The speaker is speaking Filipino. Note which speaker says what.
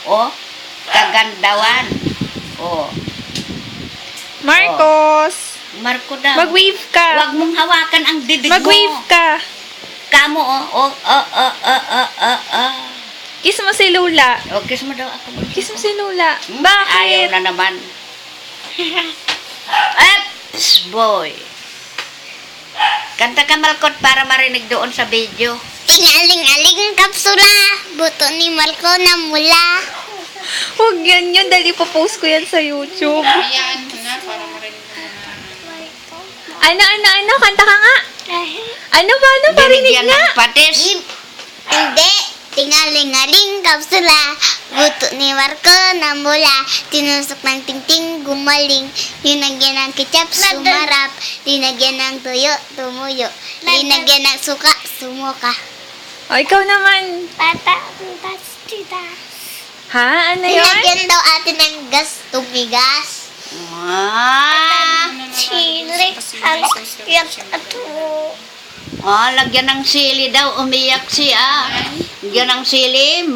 Speaker 1: Oh, kagandawan. Oh,
Speaker 2: Marcos,
Speaker 1: Marco daw.
Speaker 2: mag-wave ka.
Speaker 1: Huwag mong hawakan ang dibdib mo.
Speaker 2: Mag-wave ka.
Speaker 1: Kamo,
Speaker 2: Kiss mo si Lula.
Speaker 1: Oh, kiss mo daw ako.
Speaker 2: Kiss mo si Lula.
Speaker 1: Ayaw
Speaker 2: Bakit?
Speaker 1: na naman. Eps, boy. Kanta ka, Malcot, para marinig doon sa video.
Speaker 3: Tingaling-aling kapsula, buto ni Marco na mula.
Speaker 2: Huwag yan yun, dahil ipopost ko yan sa YouTube.
Speaker 4: Ayan, na, para marinig mo na.
Speaker 2: Ano, kanta ka nga. Ano ba, parinig
Speaker 1: Binigyan
Speaker 2: nga.
Speaker 1: ng patis.
Speaker 3: Hindi, tingaling-aling kapsula, buto ni Marco na mula. Tinusok ng tingting, gumaling. Linagyan ng ketchup, sumarap. Linagyan ng tuyo, tumuyo. Linagyan ng suka, sumuka.
Speaker 2: O, ikaw naman. Ha? Ano yun?
Speaker 3: Linagyan daw atin ng gas, tumigas. Chili, halakyan ato.
Speaker 1: Lagyan ng sili daw. Umiyak siya. Lagyan ng sili.